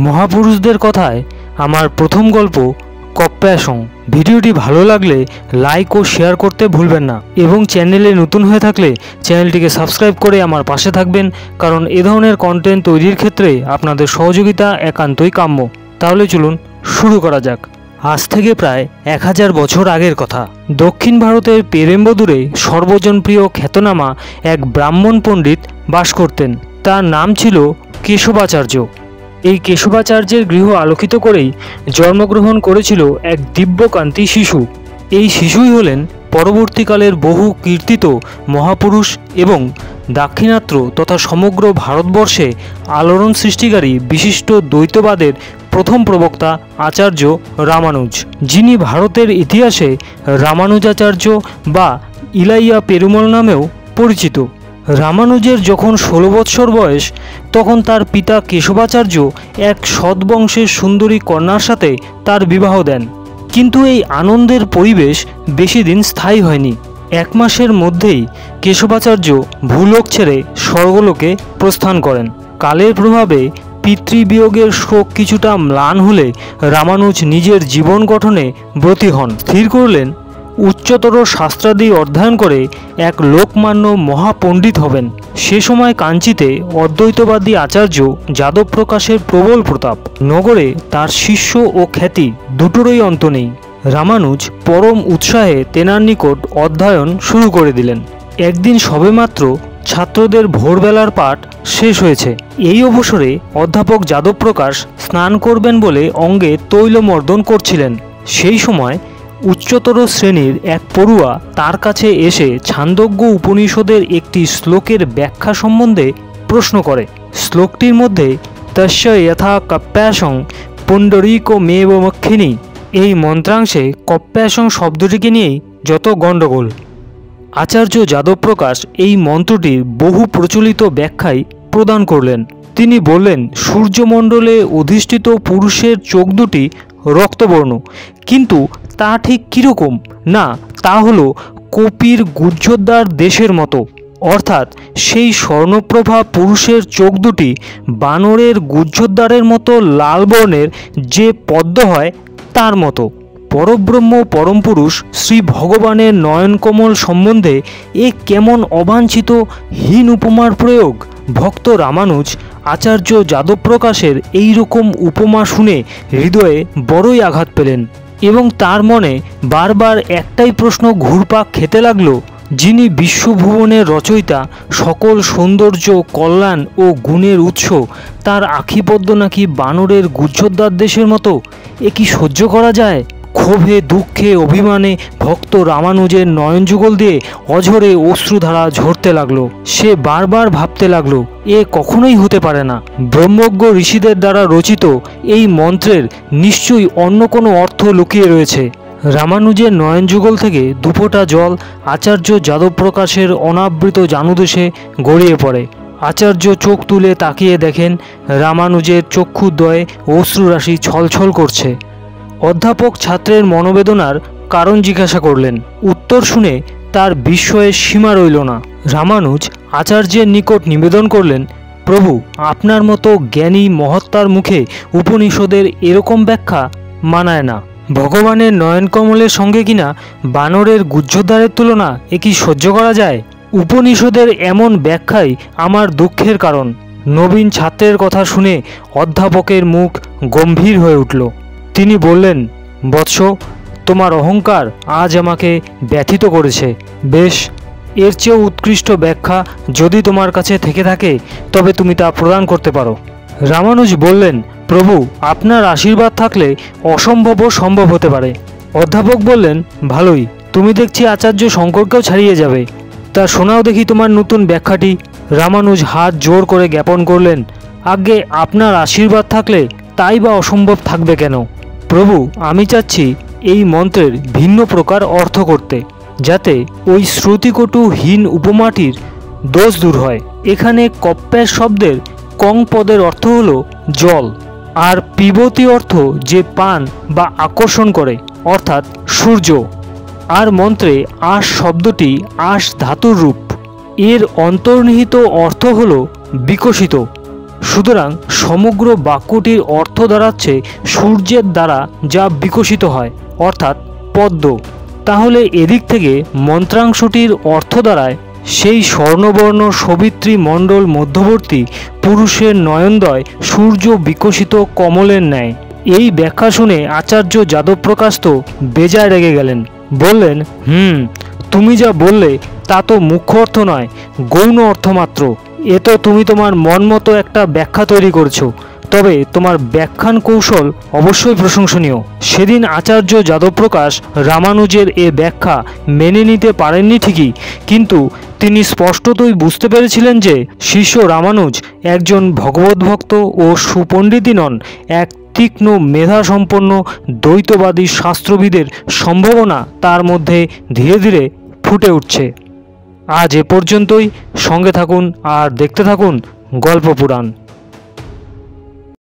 মহাপুরুষদের কথায় আমার প্রথম গল্প কপ্প্যাসং। ভিডিওটি ভালো লাগলে লাইক ও শেয়ার করতে ভুলবেন না এবং চ্যানেলে নতুন হয়ে থাকলে চ্যানেলটিকে সাবস্ক্রাইব করে আমার পাশে থাকবেন, কারণ এ ধরনের কন্টেন্ট তৈরির ক্ষেত্রে আপনাদের সহযোগিতা একান্তই কাম্য। তাহলে চলুন শুরু করা যাক। আজ থেকে প্রায় 1000 বছর আগের কথা। দক্ষিণ ভারতের পেরেম্বদুরে সর্বজনপ্রিয় খ্যাতনামা এক ব্রাহ্মণ পণ্ডিত বাস করতেন। তার নাম ছিল কেশবাচার্য। এই কেশবাচার্যের গৃহ আলোকিত করেই জন্মগ্রহণ করেছিল এক দিব্যকান্তি শিশু। এই শিশুই হলেন পরবর্তীকালের বহু কীর্তিত মহাপুরুষ এবং দাক্ষিণাত্য তথা সমগ্র ভারতবর্ষে আলোড়ন সৃষ্টিকারী বিশিষ্ট দ্বৈতবাদের প্রথম প্রবক্তা আচার্য রামানুজ, যিনি ভারতের ইতিহাসে রামানুজাচার্য বা ইলাইয়া পেরুমল নামেও পরিচিত। রামানুজের যখন 16 বৎসর বয়স, তখন তার পিতা কেশবাচার্য এক সৎবংশের সুন্দরী কন্যার সাথে তার বিবাহ দেন। কিন্তু এই আনন্দের পরিবেশ বেশি দিন স্থায়ী হয়নি। 1 মাসের মধ্যেই কেশবাচার্য ভূলোক ছেড়ে স্বর্গলোকে প্রস্থান করেন। কালের প্রভাবে পিতৃবিয়োগের শোক কিছুটা ম্লান হলে রামানুজ নিজের জীবন গঠনে ব্রতী হন। স্থির করলেন উচ্চতর শাস্ত্রাদি অধ্যয়ন করে এক লোকমান্য মহাপণ্ডিত হবেন। সে সময় কাঞ্চিতে অদ্বৈতবাদী আচার্য যাদব প্রকাশের প্রবল প্রতাপ। নগরে তার শিষ্য ও খ্যাতি দুটোরই অন্ত নেই। রামানুজ পরম উৎসাহে তেনার নিকট অধ্যয়ন শুরু করে দিলেন। একদিন সবেমাত্র ছাত্রদের ভোরবেলার পাঠ শেষ হয়েছে। এই অবসরে অধ্যাপক যাদব প্রকাশ স্নান করবেন বলে অঙ্গে তৈলমর্দন করছিলেন। সেই সময় উচ্চতর শ্রেণীর এক পড়ুয়া তার কাছে এসে ছান্দোগ্য উপনিষদের একটি শ্লোকের ব্যাখ্যা সম্বন্ধে প্রশ্ন করে। শ্লোকটির মধ্যে তস্য যথা কপ্প্যাসং পুণ্ডরীকমেবমক্ষিণী, এই মন্ত্রাংশে কপ্প্যাসং শব্দটিকে নিয়েই যত গণ্ডগোল। আচার্য যাদব প্রকাশ এই মন্ত্রটির বহু প্রচলিত ব্যাখ্যাই প্রদান করলেন। তিনি বললেন, সূর্যমণ্ডলে অধিষ্ঠিত পুরুষের চোখ দুটি রক্তবর্ণ, কিন্তু তা ঠিক কীরকম? না, তা হলো কপির গুহ্যোদ্বার দেশের মতো। অর্থাৎ সেই স্বর্ণপ্রভা পুরুষের চোখ দুটি বানরের গুহ্যোদ্বারের মতো লাল বর্ণের যে পদ্ম হয় তার মতো। পরব্রহ্ম পরমপুরুষ শ্রী ভগবানের নয়নকমল সম্বন্ধে এ কেমন অবাঞ্ছিত হীন উপমার প্রয়োগ! ভক্ত রামানুজ আচার্য যাদব প্রকাশের এই রকম উপমা শুনে হৃদয়ে বড়ই আঘাত পেলেন এবং তার মনে বারবার একটাই প্রশ্ন ঘুরপাক খেতে লাগল, যিনি বিশ্বভুবনের রচয়িতা, সকল সৌন্দর্য, কল্যাণ ও গুণের উৎস, তার আখিপদ্ম নাকি বানরের গুহ্যোদ্বার দেশের মতো? এ কি সহ্য করা যায়? ক্ষোভে দুঃখে অভিমানে ভক্ত রামানুজের নয়নযুগল দিয়ে অঝরে অশ্রুধারা ঝরতে লাগলো। সে বারবার ভাবতে লাগলো, এ কখনোই হতে পারে না। ব্রহ্মজ্ঞ ঋষিদের দ্বারা রচিত এই মন্ত্রের নিশ্চয়ই অন্য কোনো অর্থ লুকিয়ে রয়েছে। রামানুজের নয়নযুগল থেকে দুফোঁটা জল আচার্য যাদব প্রকাশের অনাবৃত জানুদেশে গড়িয়ে পড়ে। আচার্য চোখ তুলে তাকিয়ে দেখেন রামানুজের চক্ষুদ্বয়ে অশ্রুরাশি ছলছল করছে। অধ্যাপক ছাত্রের মনোবেদনার কারণ জিজ্ঞাসা করলেন। উত্তর শুনে তার বিস্ময়ের সীমা রইল না। রামানুজ আচার্যের নিকট নিবেদন করলেন, প্রভু, আপনার মতো জ্ঞানী মহাত্মার মুখে উপনিষদের এরকম ব্যাখ্যা মানায় না। ভগবানের নয়নকমলের সঙ্গে কিনা বানরের গুহ্যোদ্বারের তুলনা, এ কি সহ্য করা যায়? উপনিষদের এমন ব্যাখ্যাই আমার দুঃখের কারণ। নবীন ছাত্রের কথা শুনে অধ্যাপকের মুখ গম্ভীর হয়ে উঠল। তিনি বললেন, বৎস, তোমার অহংকার আজ আমাকে ব্যথিত করেছে। বেশ, এর চেয়েও উৎকৃষ্ট ব্যাখ্যা যদি তোমার কাছে থেকে থাকে তবে তুমি তা প্রদান করতে পারো। রামানুজ বললেন, প্রভু, আপনার আশীর্বাদ থাকলে অসম্ভবও সম্ভব হতে পারে। অধ্যাপক বললেন, ভালোই, তুমি দেখছি আচার্য শঙ্করকেও ছাড়িয়ে যাবে। তা শোনাও দেখি তোমার নতুন ব্যাখ্যাটি। রামানুজ হাত জোর করে জ্ঞাপন করলেন, আজ্ঞে, আপনার আশীর্বাদ থাকলে তাই বা অসম্ভব থাকবে কেন? প্রভু, আমি চাচ্ছি এই মন্ত্রের ভিন্ন প্রকার অর্থ করতে, যাতে ওই শ্রুতিকটুহীন উপমাটির দোষ দূর হয়। এখানে কপ্প্যাস শব্দের কং পদের অর্থ হলো জল, আর পিবতী অর্থ যে পান বা আকর্ষণ করে, অর্থাৎ সূর্য। আর মন্ত্রে আশ শব্দটি আশ ধাতুর রূপ। এর অন্তর্নিহিত অর্থ হলো বিকশিত। সুতরাং সমগ্র বাক্যটির অর্থ দাঁড়াচ্ছে সূর্যের দ্বারা যা বিকশিত হয়, অর্থাৎ পদ্ম। তাহলে এদিক থেকে মন্ত্রাংশটির অর্থ দাঁড়ায় সেই স্বর্ণবর্ণ সবিত্রী মণ্ডল মধ্যবর্তী পুরুষের নয়নদয় সূর্য বিকশিত কমলের ন্যায়। এই ব্যাখ্যা শুনে আচার্য যাদবপ্রকাশ তো বেজায় রেগে গেলেন। বললেন, তুমি যা বললে তা তো মুখ্য অর্থ নয়, গৌণ অর্থ মাত্র। এ তো তুমি তোমার মন মতো একটা ব্যাখ্যা তৈরি করছো। তবে তোমার ব্যাখ্যান কৌশল অবশ্যই প্রশংসনীয়। সেদিন আচার্য যাদবপ্রকাশ রামানুজের এ ব্যাখ্যা মেনে নিতে পারেননি ঠিকই, কিন্তু তিনি স্পষ্টতই বুঝতে পেরেছিলেন যে শিষ্য রামানুজ একজন ভগবদ্ভক্ত ও সুপণ্ডিতই নন, এক তীক্ষ্ণ মেধাসম্পন্ন দ্বৈতবাদী শাস্ত্রবিদের সম্ভাবনা তার মধ্যে ধীরে ধীরে ফুটে উঠছে। আজ এ পর্যন্তই। সঙ্গে থাকুন আর দেখতে থাকুন গল্প পুরাণ।